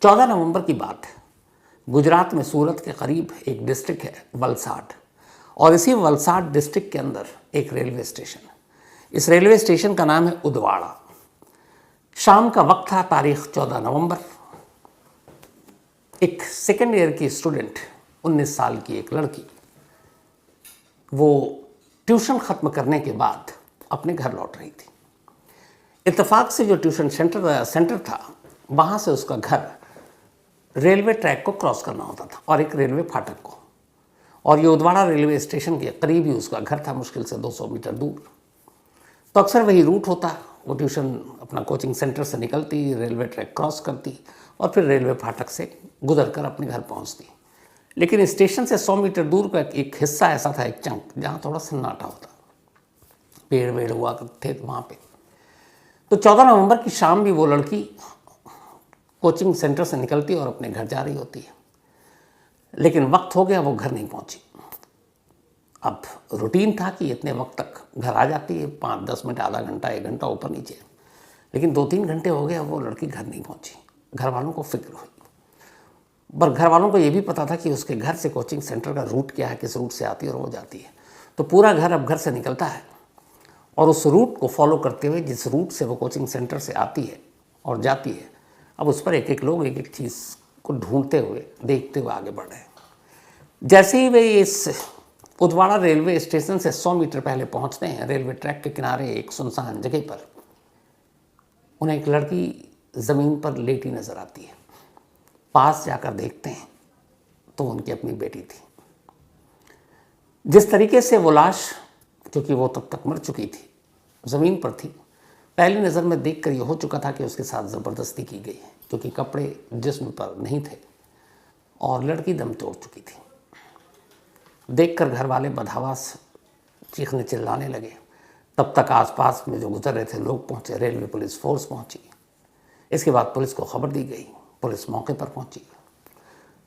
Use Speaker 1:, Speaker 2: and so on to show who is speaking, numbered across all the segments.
Speaker 1: 14 नवंबर की बात है। गुजरात में सूरत के करीब एक डिस्ट्रिक्ट है वलसाड, और इसी वलसाड डिस्ट्रिक्ट के अंदर एक रेलवे स्टेशन है। इस रेलवे स्टेशन का नाम है उदवाड़ा। शाम का वक्त था, तारीख 14 नवंबर। एक सेकेंड ईयर की स्टूडेंट, 19 साल की एक लड़की, वो ट्यूशन ख़त्म करने के बाद अपने घर लौट रही थी। इत्तेफाक से जो ट्यूशन सेंटर था, वहाँ से उसका घर रेलवे ट्रैक को क्रॉस करना होता था और एक रेलवे फाटक को, और ये उदवाड़ा रेलवे स्टेशन के करीब ही उसका घर था, मुश्किल से 200 मीटर दूर। तो अक्सर वही रूट होता, वो ट्यूशन अपना कोचिंग सेंटर से निकलती, रेलवे ट्रैक क्रॉस करती और फिर रेलवे फाटक से गुजर कर अपने घर पहुंचती। लेकिन स्टेशन से 100 मीटर दूर का एक हिस्सा ऐसा था, एक चंक, जहाँ थोड़ा सन्नाटा होता, पेड़ वेड़ हुआ थे वहाँ पे। तो 14 नवंबर की शाम भी वो लड़की कोचिंग सेंटर से निकलती और अपने घर जा रही होती है, लेकिन वक्त हो गया, वो घर नहीं पहुंची। अब रूटीन था कि इतने वक्त तक घर आ जाती है, 5-10 मिनट, आधा घंटा, 1 घंटा ऊपर नीचे, लेकिन 2-3 घंटे हो गए, वो लड़की घर नहीं पहुंची। घर वालों को फिक्र हुई, पर घर वालों को ये भी पता था कि उसके घर से कोचिंग सेंटर का रूट क्या है, किस रूट से आती है और वो जाती है। तो पूरा घर अब घर से निकलता है और उस रूट को फॉलो करते हुए, जिस रूट से वो कोचिंग सेंटर से आती है और जाती है, अब उस पर एक एक लोग एक एक चीज़ को ढूंढते हुए, देखते हुए आगे बढ़ रहे हैं। जैसे ही वे इस उदवाड़ा रेलवे स्टेशन से 100 मीटर पहले पहुंचते हैं, रेलवे ट्रैक के किनारे एक सुनसान जगह पर उन्हें एक लड़की ज़मीन पर लेटी नजर आती है। पास जाकर देखते हैं तो उनकी अपनी बेटी थी। जिस तरीके से वो लाश, क्योंकि वो तब तक मर चुकी थी, ज़मीन पर थी, पहली नज़र में देखकर ये हो चुका था कि उसके साथ ज़बरदस्ती की गई है, क्योंकि कपड़े जिस्म पर नहीं थे और लड़की दम तोड़ चुकी थी। देखकर घर वाले बदहवास चीखने चिल्लाने लगे। तब तक आसपास में जो गुजर रहे थे लोग पहुंचे, रेलवे पुलिस फोर्स पहुंची। इसके बाद पुलिस को खबर दी गई, पुलिस मौके पर पहुंची।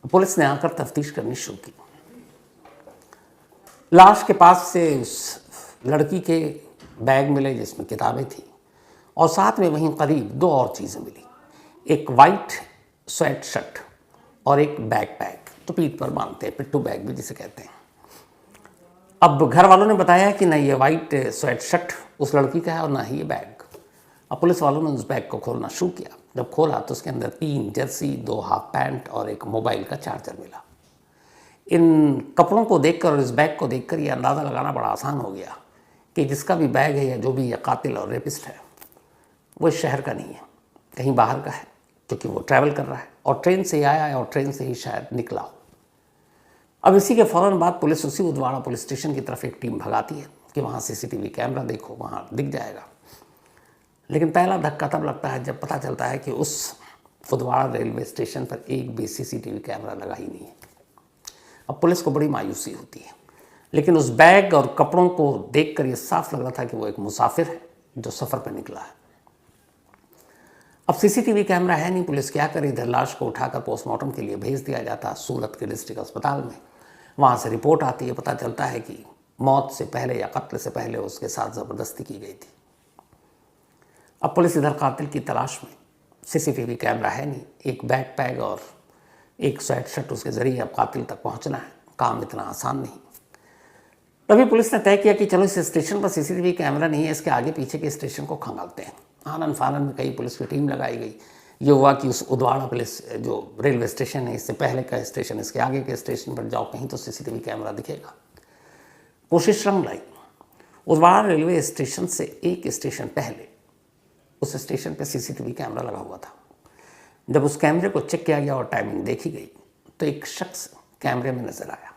Speaker 1: पुलिस ने आकर तफ्तीश करनी शुरू की। लाश के पास से उस लड़की के बैग मिले जिसमें किताबें थी, और साथ में वहीं करीब 2 और चीज़ें मिली, एक वाइट स्वेट शर्ट और एक बैकपैक, तो पीठ पर बांधते हैं, पिट्ठू बैग भी जिसे कहते हैं। अब घर वालों ने बताया कि ना ये वाइट स्वेट शर्ट उस लड़की का है और ना ही ये बैग। अब पुलिस वालों ने उस बैग को खोलना शुरू किया। जब खोला तो उसके अंदर 3 जर्सी, 2 हाफ पैंट और एक मोबाइल का चार्जर मिला। इन कपड़ों को देखकर और इस बैग को देखकर ये अंदाज़ा लगाना बड़ा आसान हो गया कि जिसका भी बैग है या जो भी ये कातिल और रेपिस्ट है, वो इस शहर का नहीं है, कहीं बाहर का है, क्योंकि वो ट्रैवल कर रहा है और ट्रेन से ही आया है और ट्रेन से ही शायद निकला हो। अब इसी के फ़ौरन बाद पुलिस उसी उदवाड़ा पुलिस स्टेशन की तरफ एक टीम भगाती है कि वहाँ CCTV कैमरा देखो, वहाँ दिख जाएगा। लेकिन पहला धक्का तब लगता है जब पता चलता है कि उस उदवाड़ा रेलवे स्टेशन पर एक भी CCTV कैमरा लगा ही नहीं है। अब पुलिस को बड़ी मायूसी होती है, लेकिन उस बैग और कपड़ों को देखकर ये साफ लग रहा था कि वो एक मुसाफिर है जो सफ़र पर निकला है। अब CCTV कैमरा है नहीं, पुलिस क्या करे, इधर लाश को उठाकर पोस्टमार्टम के लिए भेज दिया जाता सूरत के डिस्ट्रिक्ट अस्पताल में। वहाँ से रिपोर्ट आती है, पता चलता है कि मौत से पहले या कत्ल से पहले उसके साथ ज़बरदस्ती की गई थी। अब पुलिस इधर कातिल की तलाश में, CCTV कैमरा है नहीं, एक बैकपैक और एक स्वेट शर्ट, उसके ज़रिए अब कातिल तक पहुँचना है, काम इतना आसान नहीं। तभी पुलिस ने तय किया कि चलो इस स्टेशन पर CCTV कैमरा नहीं है, इसके आगे पीछे के स्टेशन को खंगालते हैं। आनन फानन में कई पुलिस की टीम लगाई गई। ये हुआ कि उस उदवाड़ा पुलिस जो रेलवे स्टेशन है, इससे पहले का स्टेशन, इसके आगे के स्टेशन पर जाओ, कहीं तो CCTV कैमरा दिखेगा। कोशिश रंग लाई। उदवाड़ा रेलवे स्टेशन से एक स्टेशन पहले उस स्टेशन पर CCTV कैमरा लगा हुआ था। जब उस कैमरे को चेक किया गया और टाइमिंग देखी गई तो एक शख्स कैमरे में नजर आया।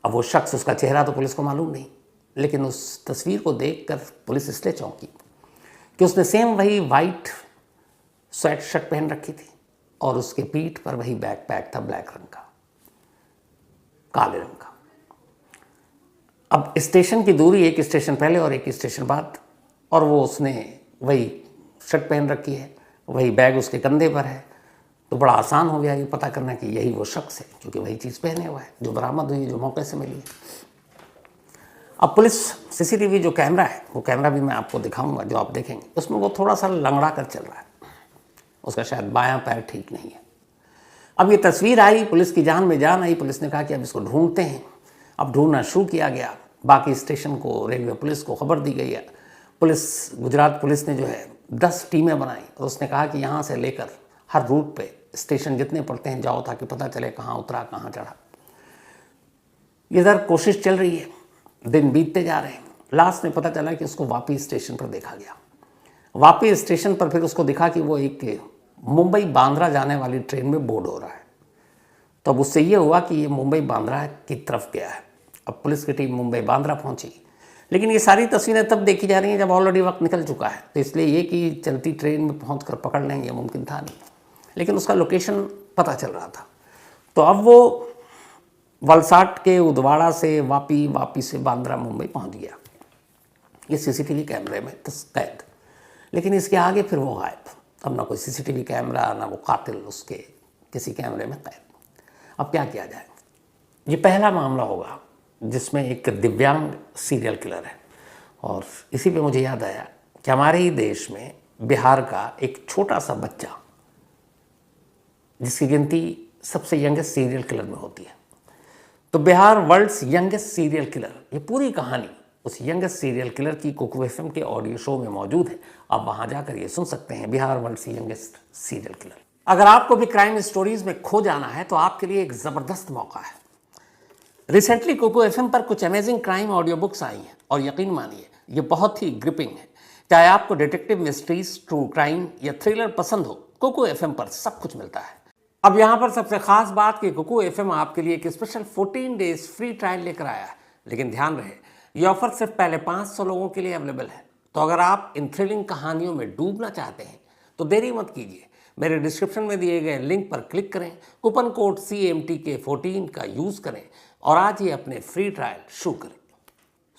Speaker 1: अब वो शख्स, उसका चेहरा तो पुलिस को मालूम नहीं, लेकिन उस तस्वीर को देखकर पुलिस इसलिए चौंकी कि उसने सेम वही वाइट स्वेट शर्ट पहन रखी थी और उसके पीठ पर वही बैकपैक था, ब्लैक रंग का, काले रंग का। अब स्टेशन की दूरी एक स्टेशन पहले और एक स्टेशन बाद, और वो उसने वही शर्ट पहन रखी है, वही बैग उसके कंधे पर है, तो बड़ा आसान हो गया ये पता करना कि यही वो शख्स है, क्योंकि वही चीज़ पहने हुआ है जो बरामद हुई, जो मौके से मिली। अब पुलिस CCTV जो कैमरा है, वो कैमरा भी मैं आपको दिखाऊंगा, जो आप देखेंगे उसमें वो थोड़ा सा लंगड़ा कर चल रहा है। उसका शायद बायां पैर ठीक नहीं है। अब ये तस्वीर आई, पुलिस की जान में जान आई। पुलिस ने कहा कि अब इसको ढूंढते हैं। अब ढूंढना शुरू किया गया। बाकी स्टेशन को, रेलवे पुलिस को खबर दी गई है। पुलिस, गुजरात पुलिस ने जो है 10 टीमें बनाई और उसने कहा कि यहाँ से लेकर हर रूट पे स्टेशन जितने पड़ते हैं जाओ, ताकि पता चले कहाँ उतरा कहाँ चढ़ा। इधर कोशिश चल रही है, दिन बीतते जा रहे हैं। लास्ट में पता चला कि उसको वापी स्टेशन पर देखा गया। वापी स्टेशन पर फिर उसको दिखा कि वो एक मुंबई बांद्रा जाने वाली ट्रेन में बोर्ड हो रहा है। तो अब उससे ये हुआ कि ये मुंबई बांद्रा की तरफ गया है। अब पुलिस की टीम मुंबई बांद्रा पहुंची, लेकिन ये सारी तस्वीरें तब देखी जा रही हैं जब ऑलरेडी वक्त निकल चुका है। तो इसलिए ये कि चलती ट्रेन में पहुँच कर पकड़ लें, ये मुमकिन था नहीं, लेकिन उसका लोकेशन पता चल रहा था। तो अब वो वलसाड के उदवाड़ा से वापी, वापी से बांद्रा, मुंबई पहुंच गया। ये सीसीटीवी कैमरे में कैद, लेकिन इसके आगे फिर वो गायब। अब ना कोई सीसीटीवी कैमरा, ना वो कातिल उसके किसी कैमरे में कैद। अब क्या किया जाए? ये पहला मामला होगा जिसमें एक दिव्यांग सीरियल किलर है। और इसी पे मुझे याद आया कि हमारे ही देश में बिहार का एक छोटा सा बच्चा, जिसकी गिनती सबसे यंगेस्ट सीरियल किलर में होती है, तो Bihar world's youngest serial killer, ये पूरी कहानी उस यंगेस्ट सीरियल किलर की कुकू एफएम के ऑडियो शो में मौजूद है। आप वहां जाकर ये सुन सकते हैं, Bihar world's youngest serial killer. अगर आपको भी क्राइम स्टोरीज में खो जाना है तो आपके लिए एक जबरदस्त मौका है। रिसेंटली कुकू एफएम पर कुछ amazing crime audio books I हैं और यकीन मानिए ये बहुत ही ग्रिपिंग है। चाहे आपको डिटेक्टिव मिस्ट्रीज, ट्रू क्राइम या थ्रिलर पसंद हो, कुकू एफएम पर सब कुछ मिलता है। अब यहाँ पर सबसे खास बात कि कुकू एफएम आपके लिए एक स्पेशल 14 डेज फ्री ट्रायल लेकर आया है। लेकिन ध्यान रहे, ये ऑफर सिर्फ पहले 500 लोगों के लिए अवेलेबल है। तो अगर आप इन थ्रिलिंग कहानियों में डूबना चाहते हैं तो देरी मत कीजिए, मेरे डिस्क्रिप्शन में दिए गए लिंक पर क्लिक करें, कूपन कोड CMTK14 का यूज़ करें और आज ही अपने फ्री ट्रायल शुरू करें।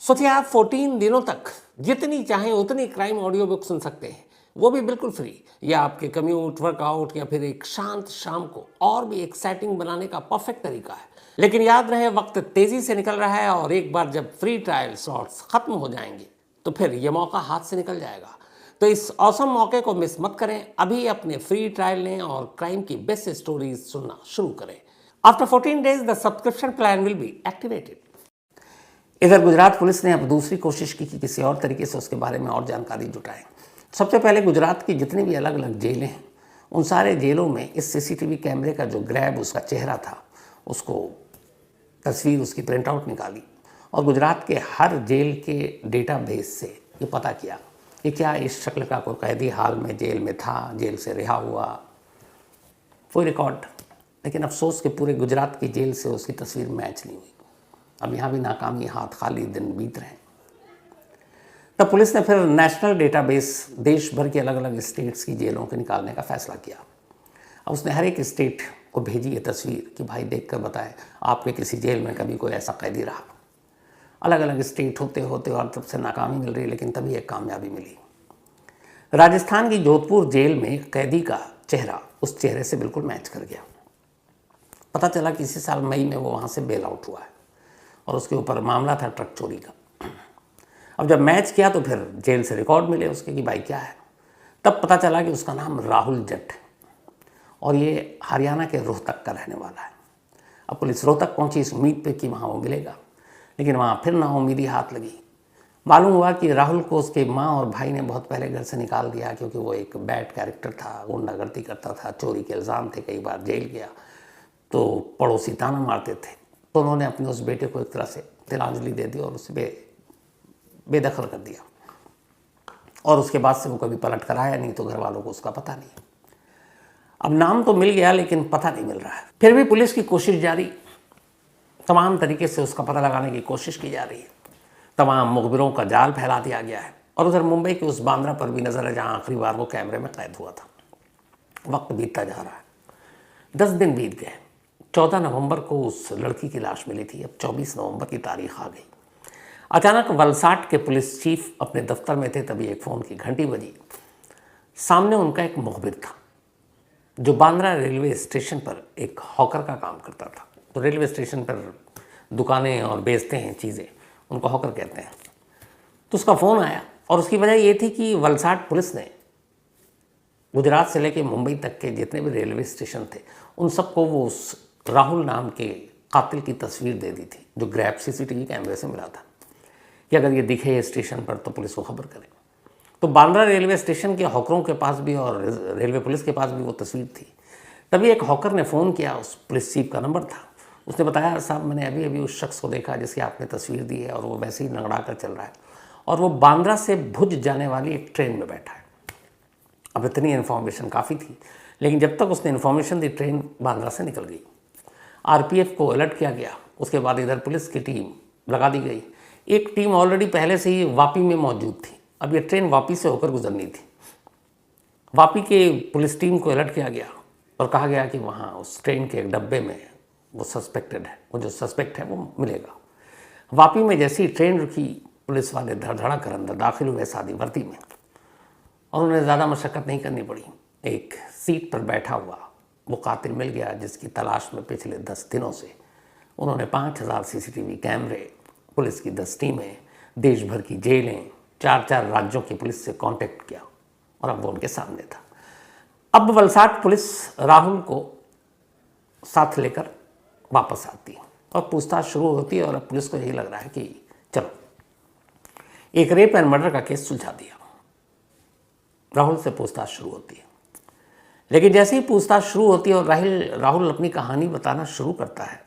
Speaker 1: सोचिए, आप 14 दिनों तक जितनी चाहें उतनी क्राइम ऑडियो बुक सुन सकते हैं, वो भी बिल्कुल फ्री। या आपके कम्यूट, वर्कआउट या फिर एक शांत शाम को और भी एक्साइटिंग बनाने का परफेक्ट तरीका है। लेकिन याद रहे, वक्त तेजी से निकल रहा है और एक बार जब फ्री ट्रायल स्लॉट्स खत्म हो जाएंगे तो फिर ये मौका हाथ से निकल जाएगा। तो इस औसम मौके को मिस मत करें, अभी अपने फ्री ट्रायल लें और क्राइम की बेस्ट स्टोरीज सुनना शुरू करें। After 14 days the subscription plan will be activated. इधर गुजरात पुलिस ने अब दूसरी कोशिश की कि किसी और तरीके से उसके बारे में और जानकारी जुटाएं। सबसे पहले गुजरात की जितनी भी अलग अलग जेलें हैं, उन सारे जेलों में इस सीसीटीवी कैमरे का जो ग्रैब उसका चेहरा था, उसको तस्वीर, उसकी प्रिंट आउट निकाली और गुजरात के हर जेल के डेटाबेस से ये पता किया कि क्या इस शक्ल का कोई कैदी हाल में जेल में था, जेल से रिहा हुआ, कोई रिकॉर्ड। लेकिन अफसोस कि पूरे गुजरात की जेल से उसकी तस्वीर मैच नहीं हुई। अब यहाँ भी नाकामी, हाथ खाली, दिन बीत रहे हैं। तब पुलिस ने फिर नेशनल डेटाबेस, देश भर की अलग अलग स्टेट्स की जेलों के निकालने का फैसला किया। अब उसने हर एक स्टेट को भेजी ये तस्वीर कि भाई देखकर बताएं आपके किसी जेल में कभी कोई ऐसा कैदी रहा। अलग अलग स्टेट होते होते और तब से नाकामी मिल रही, लेकिन तभी एक कामयाबी मिली। राजस्थान की जोधपुर जेल में कैदी का चेहरा उस चेहरे से बिल्कुल मैच कर गया। पता चला कि इसी साल मई में वो वहाँ से बेल आउट हुआ है और उसके ऊपर मामला था ट्रक चोरी का। अब जब मैच किया तो फिर जेल से रिकॉर्ड मिले उसके कि भाई क्या है। तब पता चला कि उसका नाम राहुल जट है और ये हरियाणा के रोहतक का रहने वाला है। अब पुलिस रोहतक पहुंची इस उम्मीद पे कि वहाँ वो मिलेगा, लेकिन वहाँ फिर नाउम्मीदी हाथ लगी। मालूम हुआ कि राहुल को उसके माँ और भाई ने बहुत पहले घर से निकाल दिया, क्योंकि वो एक बैड कैरेक्टर था, गुंडागर्दी करता था, चोरी के इल्ज़ाम थे, कई बार जेल गया, तो पड़ोसी ताना मारते थे। तो उन्होंने अपने उस बेटे को एक तरह से तिलांजलि दे दी और उसे बेदखल कर दिया। और उसके बाद से वो कभी पलट कर आया नहीं, तो घर वालों को उसका पता नहीं। अब नाम तो मिल गया लेकिन पता नहीं मिल रहा है। फिर भी पुलिस की कोशिश जारी, तमाम तरीके से उसका पता लगाने की कोशिश की जा रही है। तमाम मुखबिरों का जाल फैला दिया गया है। और उधर मुंबई के उस बांद्रा पर भी नज़र है जहाँ आखिरी बार वो कैमरे में कैद हुआ था। वक्त बीतता जा रहा है, 10 दिन बीत गए। 14 नवंबर को उस लड़की की लाश मिली थी। अब 24 नवंबर की तारीख आ गई। अचानक वलसाड के पुलिस चीफ अपने दफ्तर में थे, तभी एक फ़ोन की घंटी बजी। सामने उनका एक मुखबिर था जो बांद्रा रेलवे स्टेशन पर एक हॉकर का काम करता था। तो रेलवे स्टेशन पर दुकानें और बेचते हैं चीज़ें, उनको हॉकर कहते हैं। तो उसका फ़ोन आया और उसकी वजह ये थी कि वलसाड पुलिस ने गुजरात से लेके मुंबई तक के जितने भी रेलवे स्टेशन थे उन सबको वो उस राहुल नाम के कातिल की तस्वीर दे दी थी, जो ग्रैब सीसीटीवी कैमरे से मिला था कि अगर ये दिखे स्टेशन पर तो पुलिस को खबर करे। तो बांद्रा रेलवे स्टेशन के हॉकरों के पास भी और रेलवे पुलिस के पास भी वो तस्वीर थी। तभी एक हॉकर ने फ़ोन किया, उस पुलिस चीफ का नंबर था। उसने बताया, साहब मैंने अभी अभी उस शख्स को देखा जिसकी आपने तस्वीर दी है और वो वैसे ही लंगड़ा कर चल रहा है और वो बांद्रा से भुज जाने वाली एक ट्रेन में बैठा है। अब इतनी इन्फॉर्मेशन काफ़ी थी, लेकिन जब तक उसने इन्फॉर्मेशन दी ट्रेन बांद्रा से निकल गई। आरपीएफ को अलर्ट किया गया। उसके बाद इधर पुलिस की टीम लगा दी गई। एक टीम ऑलरेडी पहले से ही वापी में मौजूद थी। अब ये ट्रेन वापी से होकर गुजरनी थी। वापी के पुलिस टीम को अलर्ट किया गया और कहा गया कि वहाँ उस ट्रेन के एक डब्बे में वो सस्पेक्टेड है, वो जो सस्पेक्ट है वो मिलेगा। वापी में जैसी ट्रेन रुकी, पुलिस वाले धड़धड़ा कर अंदर दाखिल हुए सादी वर्दी में और उन्हें ज़्यादा मशक्क़त नहीं करनी पड़ी। एक सीट पर बैठा हुआ वो कातिल मिल गया जिसकी तलाश में पिछले 10 दिनों से उन्होंने 5000 सीसीटीवी कैमरे, पुलिस की 10 टीमें, देश भर की जेलें, 4-4 राज्यों की पुलिस से कांटेक्ट किया और अब वो उनके सामने था। अब वलसाड पुलिस राहुल को साथ लेकर वापस आती है और पूछताछ शुरू होती है और अब पुलिस को यही लग रहा है कि चलो एक रेप एंड मर्डर का केस सुलझा दिया। राहुल से पूछताछ शुरू होती है, लेकिन जैसे ही पूछताछ शुरू होती है और राहुल अपनी कहानी बताना शुरू करता है,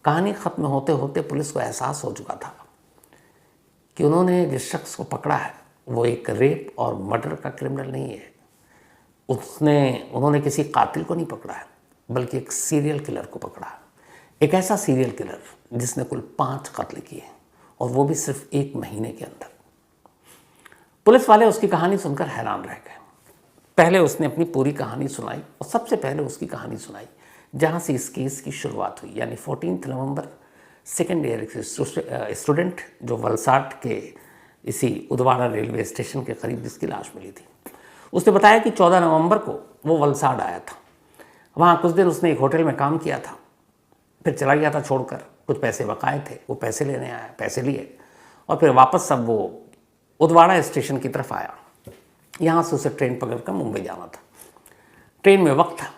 Speaker 1: कहानी ख़त्म होते होते पुलिस को एहसास हो चुका था कि उन्होंने जिस शख्स को पकड़ा है वो एक रेप और मर्डर का क्रिमिनल नहीं है। उन्होंने किसी कातिल को नहीं पकड़ा है, बल्कि एक सीरियल किलर को पकड़ा है। एक ऐसा सीरियल किलर जिसने कुल 5 कत्ल किए और वो भी सिर्फ 1 महीने के अंदर। पुलिस वाले उसकी कहानी सुनकर हैरान रह गए। पहले उसने अपनी पूरी कहानी सुनाई और सबसे पहले उसकी कहानी सुनाई जहाँ से इस केस की शुरुआत हुई, यानी 14 नवंबर सेकेंड ईयर के स्टूडेंट जो वलसाड के इसी उदवाड़ा रेलवे स्टेशन के करीब जिसकी लाश मिली थी, उसने बताया कि 14 नवंबर को वो वलसाड आया था। वहाँ कुछ दिन उसने एक होटल में काम किया था, फिर चला गया था छोड़कर। कुछ पैसे बकाए थे, वो पैसे लेने आया, पैसे लिए और फिर वापस सब वो उदवाड़ा स्टेशन की तरफ आया। यहाँ से उसे ट्रेन पकड़कर मुंबई जाना था। ट्रेन में वक्त था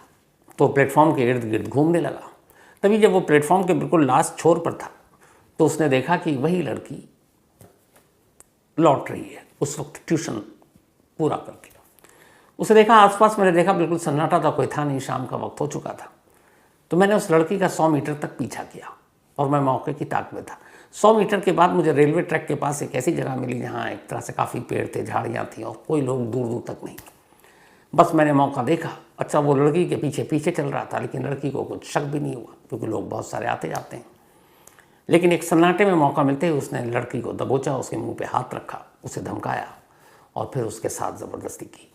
Speaker 1: तो प्लेटफॉर्म के इर्द गिर्द घूमने लगा। तभी जब वो प्लेटफॉर्म के बिल्कुल लास्ट छोर पर था तो उसने देखा कि वही लड़की लौट रही है, उस वक्त ट्यूशन पूरा करके। उसे देखा, आसपास मैंने देखा बिल्कुल सन्नाटा था, कोई था नहीं, शाम का वक्त हो चुका था। तो मैंने उस लड़की का 100 मीटर तक पीछा किया और मैं मौके की ताक में था। 100 मीटर के बाद मुझे रेलवे ट्रैक के पास एक ऐसी जगह मिली जहाँ एक तरह से काफ़ी पेड़ थे, झाड़ियाँ थीं और कोई लोग दूर दूर तक नहीं। बस मैंने मौका देखा। अच्छा, वो लड़की के पीछे पीछे चल रहा था, लेकिन लड़की को कुछ शक भी नहीं हुआ क्योंकि लोग बहुत सारे आते जाते हैं। लेकिन एक सन्नाटे में मौका मिलते ही उसने लड़की को दबोचा, उसके मुंह पे हाथ रखा, उसे धमकाया और फिर उसके साथ ज़बरदस्ती की।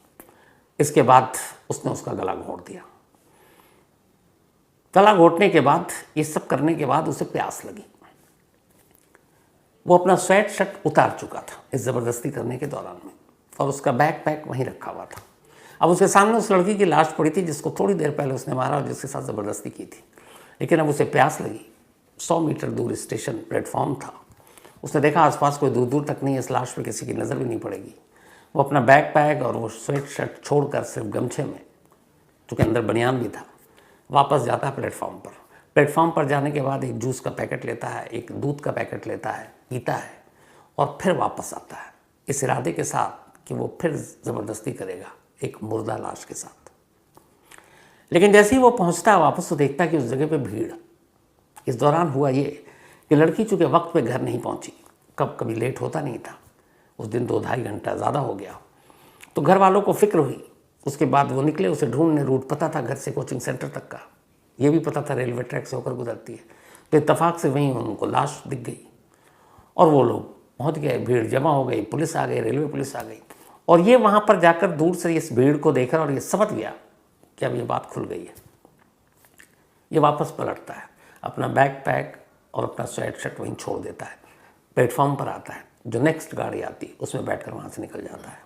Speaker 1: इसके बाद उसने उसका गला घोंट दिया। गला घोंटने के बाद, ये सब करने के बाद उसे प्यास लगी। वो अपना स्वेट शर्ट उतार चुका था इस ज़बरदस्ती करने के दौरान में और उसका बैग पैक वहीं रखा हुआ था। अब उसके सामने उस लड़की की लाश पड़ी थी जिसको थोड़ी देर पहले उसने मारा और जिसके साथ ज़बरदस्ती की थी। लेकिन अब उसे प्यास लगी। 100 मीटर दूर स्टेशन प्लेटफॉर्म था। उसने देखा आसपास कोई दूर दूर तक नहीं है, इस लाश पर किसी की नज़र भी नहीं पड़ेगी। वो अपना बैग पैक और वो स्वेट शर्ट छोड़कर सिर्फ गमछे में, चूँकि अंदर बनियान भी था, वापस जाता है प्लेटफॉर्म पर। प्लेटफॉर्म पर जाने के बाद एक जूस का पैकेट लेता है, एक दूध का पैकेट लेता है, पीता है और फिर वापस आता है इस इरादे के साथ कि वो फिर ज़बरदस्ती करेगा एक मुर्दा लाश के साथ। लेकिन जैसे ही वो पहुंचता है वापस तो देखता है कि उस जगह पे भीड़। इस दौरान हुआ ये कि लड़की चूँकि वक्त पे घर नहीं पहुंची, कभी लेट होता नहीं था, उस दिन 2-2.5 घंटा ज़्यादा हो गया, तो घर वालों को फिक्र हुई। उसके बाद वो निकले, उसे ढूंढने। रूट पता था घर से कोचिंग सेंटर तक का, ये भी पता था रेलवे ट्रैक से होकर गुजरती है। तो इत्तेफाक से वहीं उनको लाश दिख गई और वो लोग पहुंच गए, भीड़ जमा हो गई, पुलिस आ गई, रेलवे पुलिस आ गई। और ये वहाँ पर जाकर दूर से इस भीड़ को देख रहा और ये समझ गया कि अब ये बात खुल गई है। ये वापस पलटता है, अपना बैग पैक और अपना स्वेट शर्ट वहीं छोड़ देता है, प्लेटफॉर्म पर आता है, जो नेक्स्ट गाड़ी आती है उसमें बैठकर वहाँ से निकल जाता है।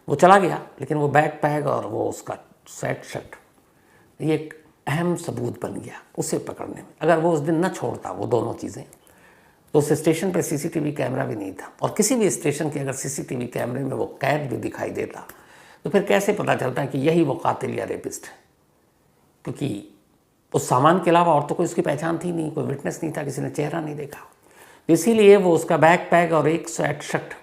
Speaker 1: वो चला गया, लेकिन वो बैग पैक और वो उसका स्वेट शर्ट ये एक अहम सबूत बन गया उसे पकड़ने में। अगर वो उस दिन न छोड़ता वो दोनों चीज़ें, तो उस स्टेशन पर सीसीटीवी कैमरा भी नहीं था और किसी भी स्टेशन के अगर सीसीटीवी कैमरे में वो कैद भी दिखाई देता तो फिर कैसे पता चलता है कि यही वो कातिल या रेपिस्ट है? क्योंकि उस सामान के अलावा और तो कोई उसकी पहचान थी नहीं, कोई विटनेस नहीं था, किसी ने चेहरा नहीं देखा। तो इसीलिए वो उसका बैकपैक और एक स्वेट शर्ट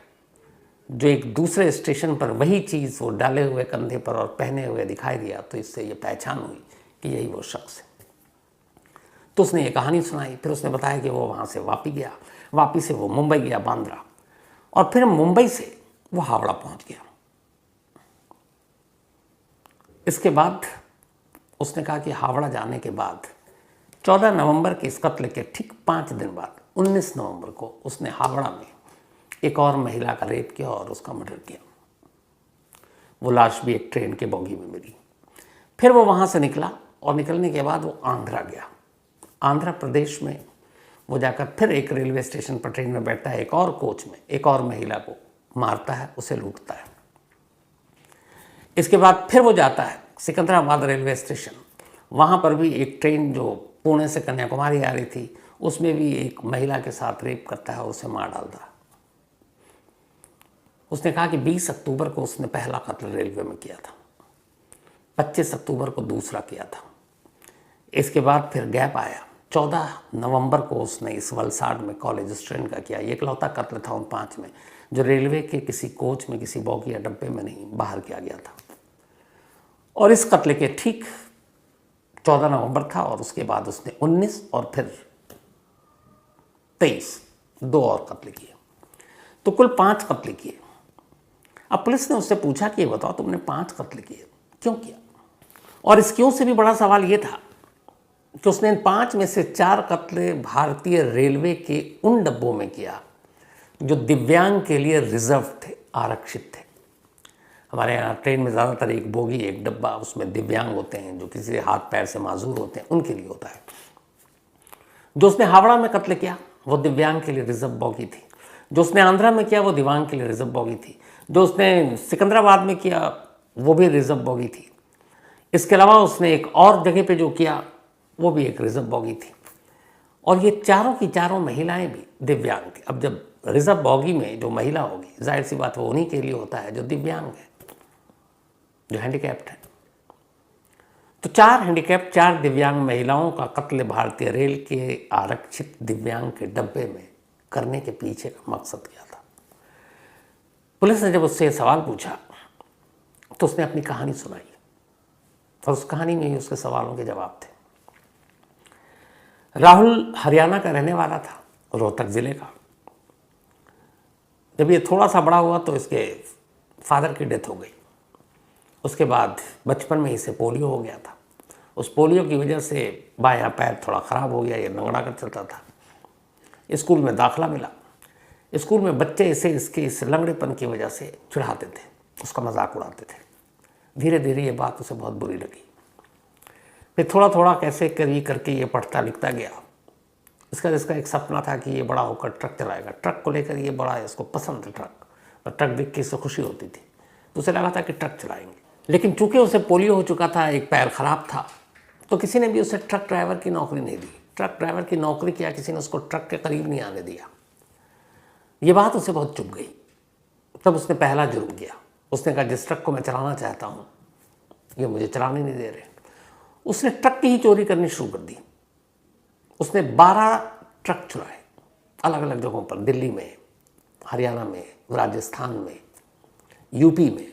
Speaker 1: जो एक दूसरे स्टेशन पर वही चीज़ वो डाले हुए कंधे पर और पहने हुए दिखाई दिया, तो इससे ये पहचान हुई कि यही वो शख्स है। तो उसने ये कहानी सुनाई। फिर उसने बताया कि वो वहाँ से वापी से वो मुंबई गया, बांद्रा, और फिर मुंबई से वो हावड़ा पहुँच गया। इसके बाद उसने कहा कि हावड़ा जाने के बाद 14 नवंबर के इस कत्ल के ठीक 5 दिन बाद 19 नवंबर को उसने हावड़ा में एक और महिला का रेप किया और उसका मर्डर किया। वो लाश भी एक ट्रेन के बोगी में मिली। फिर वो वहाँ से निकला और निकलने के बाद वो आंध्रा गया। आंध्र प्रदेश में वो जाकर फिर एक रेलवे स्टेशन पर ट्रेन में बैठता है, एक और कोच में एक और महिला को मारता है, उसे लूटता है। इसके बाद फिर वो जाता है सिकंदराबाद रेलवे स्टेशन। वहाँ पर भी एक ट्रेन जो पुणे से कन्याकुमारी आ रही थी, उसमें भी एक महिला के साथ रेप करता है और उसे मार डालता है। उसने कहा कि 20 अक्टूबर को उसने पहला कत्ल रेलवे में किया था, 25 अक्टूबर को दूसरा किया था। इसके बाद फिर गैप आया। 14 नवंबर को उसने इस वलसाड में कॉलेज स्टूडेंट का किया। ये इकलौता कत्ल था उन 5 में जो रेलवे के किसी कोच में, किसी बोगी या डब्बे में नहीं, बाहर किया गया था। और इस कत्ल के ठीक 14 नवंबर था और उसके बाद उसने 19 और फिर 23 2 और कत्ल किए, तो कुल 5 कत्ल किए। अब पुलिस ने उससे पूछा कि ये बताओ तुमने 5 कत्ल किए, क्यों किया? और इस क्यों से भी बड़ा सवाल ये था कि उसने इन 5 में से 4 कत्ल भारतीय रेलवे के उन डब्बों में किया जो दिव्यांग के लिए रिजर्व थे, आरक्षित थे। हमारे यहाँ ट्रेन में ज़्यादातर एक बोगी, एक डब्बा, उसमें दिव्यांग होते हैं, जो किसी हाथ पैर से माजूर होते हैं, उनके लिए होता है। जो उसने हावड़ा में कत्ल किया वो दिव्यांग के लिए रिजर्व बोगी थी। जो उसने आंध्रा में किया वो दिव्यांग के लिए रिजर्व बोगी थी। जो उसने सिकंदराबाद में किया वो भी रिजर्व बोगी थी। इसके अलावा उसने एक और जगह पे जो किया वो भी एक रिजर्व बोगी थी। और ये चारों की चारों महिलाएं भी दिव्यांग थी। अब जब रिजर्व बोगी में जो महिला होगी, जाहिर सी बात वो उन्हीं के लिए होता है जो दिव्यांग है, जो हैंडीकैप्ड है। तो 4 हैंडीकैप्ड, 4 दिव्यांग महिलाओं का कत्ल भारतीय रेल के आरक्षित दिव्यांग के डब्बे में करने के पीछे का मकसद क्या था? पुलिस ने जब उससे सवाल पूछा तो उसने अपनी कहानी सुनाई और उस कहानी में ही उसके सवालों के जवाब थे। राहुल हरियाणा का रहने वाला था, रोहतक ज़िले का। जब ये थोड़ा सा बड़ा हुआ तो इसके फादर की डेथ हो गई। उसके बाद बचपन में इसे पोलियो हो गया था। उस पोलियो की वजह से बायां पैर थोड़ा ख़राब हो गया, ये लंगड़ा कर चलता था। स्कूल में दाखला मिला। स्कूल में बच्चे इसे इसके इस लंगड़ेपन की वजह से चिढ़ाते थे, उसका मजाक उड़ाते थे। धीरे धीरे ये बात उसे बहुत बुरी लगी। फिर थोड़ा थोड़ा कैसे करके ये पढ़ता लिखता गया। इसका एक सपना था कि ये बड़ा होकर ट्रक चलाएगा। ट्रक को लेकर ये बड़ा, इसको पसंद है ट्रक, और ट्रक देख के इससे खुशी होती थी। तो उसे लगा था कि ट्रक चलाएंगे। लेकिन चूंकि उसे पोलियो हो चुका था, एक पैर खराब था, तो किसी ने भी उसे ट्रक ड्राइवर की नौकरी नहीं दी। ट्रक ड्राइवर की नौकरी किया, किसी ने उसको ट्रक के करीब नहीं आने दिया। ये बात उसे बहुत चुभ गई। तब उसने पहला जुर्म किया। उसने कहा जिस ट्रक को मैं चलाना चाहता हूँ ये मुझे चलाने नहीं दे रहे। उसने ट्रक की ही चोरी करनी शुरू कर दी। उसने 12 ट्रक चुराए अलग अलग जगहों पर, दिल्ली में, हरियाणा में, राजस्थान में, यूपी में।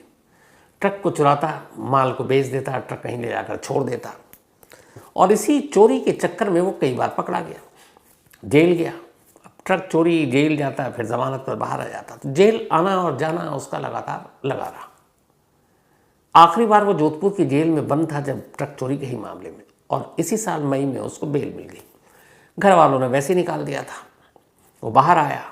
Speaker 1: ट्रक को चुराता, माल को बेच देता, ट्रक कहीं ले जाकर छोड़ देता। और इसी चोरी के चक्कर में वो कई बार पकड़ा गया, जेल गया। अब ट्रक चोरी, जेल जाता, फिर जमानत पर बाहर आ जाता। तो जेल आना और जाना उसका लगातार लगा रहा। आखिरी बार वो जोधपुर की जेल में बंद था जब ट्रक चोरी के ही मामले में, और इसी साल मई में उसको बेल मिल गई। घर वालों ने वैसे ही निकाल दिया था। वो बाहर आया।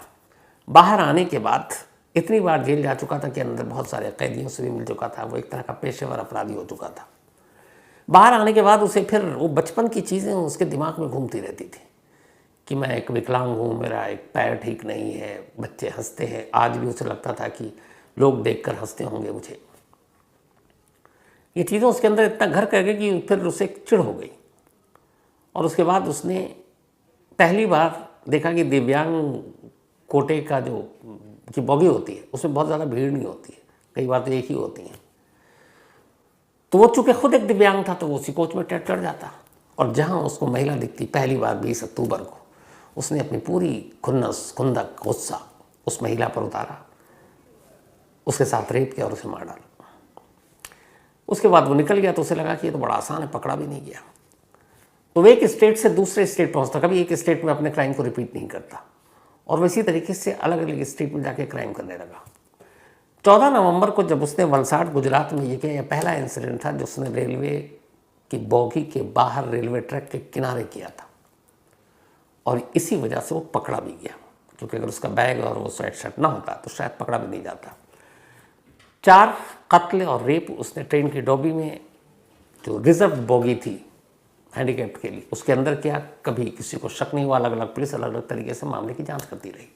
Speaker 1: बाहर आने के बाद इतनी बार जेल जा चुका था कि अंदर बहुत सारे कैदियों से भी मिल चुका था। वो एक तरह का पेशेवर अपराधी हो चुका था। बाहर आने के बाद उसे फिर वो बचपन की चीज़ें उसके दिमाग में घूमती रहती थी कि मैं एक विकलांग हूँ, मेरा एक पैर ठीक नहीं है, बच्चे हंसते हैं। आज भी उसे लगता था कि लोग देखकर हंसते होंगे मुझे। ये चीज़ें उसके अंदर इतना घर कर गई कि फिर उसे चिढ़ हो गई। और उसके बाद उसने पहली बार देखा कि दिव्यांग कोटे का जो की बोगी होती है उसमें बहुत ज़्यादा भीड़ नहीं होती है, कई बार तो एक ही होती है। तो वो चूँकि खुद एक दिव्यांग था तो वो उसी कोच में चढ़ जाता, और जहाँ उसको महिला दिखती पहली बार 20 अक्टूबर को, उसने अपनी पूरी खुन्नस खुंदक गुस्सा उस महिला पर उतारा, उसके साथ रेप किया और उसे मार डाला। उसके बाद वो निकल गया तो उसे लगा कि ये तो बड़ा आसान है, पकड़ा भी नहीं गया। तो वो एक स्टेट से दूसरे स्टेट पहुंचता, कभी एक स्टेट में अपने क्राइम को रिपीट नहीं करता, और वैसी तरीके से अलग अलग स्टेट में जाके क्राइम करने लगा। 14 नवंबर को जब उसने वलसाड गुजरात में ये किया, यह पहला इंसिडेंट था जो उसने रेलवे की बोगी के बाहर रेलवे ट्रैक के किनारे किया था, और इसी वजह से वो पकड़ा भी गया, क्योंकि अगर उसका बैग और वो स्वेट शर्ट ना होता तो शायद पकड़ा भी नहीं जाता। 4 कत्ल और रेप उसने ट्रेन की डॉबी में, जो रिजर्व बोगी थी हैंडीकैप्ड के लिए, उसके अंदर किया। कभी किसी को शक नहीं हुआ, अलग अलग पुलिस अलग अलग तरीके से मामले की जांच करती रही,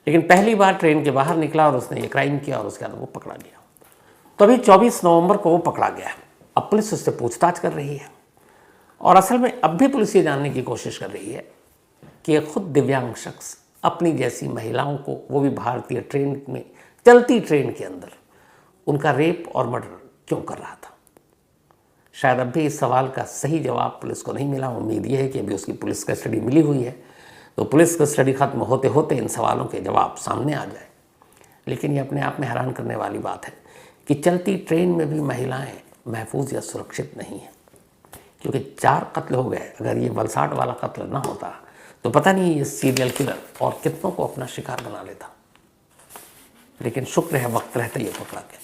Speaker 1: लेकिन पहली बार ट्रेन के बाहर निकला और उसने ये क्राइम किया और उसके बाद वो पकड़ा गया। तो अभी 24 नवंबर को वो पकड़ा गया। अब पुलिस उससे पूछताछ कर रही है, और असल में अब भी पुलिस ये जानने की कोशिश कर रही है कि एक खुद दिव्यांग शख्स अपनी जैसी महिलाओं को, वो भी भारतीय ट्रेन में, चलती ट्रेन के अंदर, उनका रेप और मर्डर क्यों कर रहा था। शायद अब भी इस सवाल का सही जवाब पुलिस को नहीं मिला। उम्मीद यह है कि अभी उसकी पुलिस कस्टडी मिली हुई है, तो पुलिस कस्टडी खत्म होते होते इन सवालों के जवाब सामने आ जाए। लेकिन ये अपने आप में हैरान करने वाली बात है कि चलती ट्रेन में भी महिलाएं महफूज या सुरक्षित नहीं हैं, क्योंकि 4 कत्ल हो गए। अगर ये वलसाड वाला कत्ल ना होता तो पता नहीं ये सीरियल किलर और कितनों को अपना शिकार बना लेता। लेकिन शुक्र है वक्त रहते ये पकड़ा गया।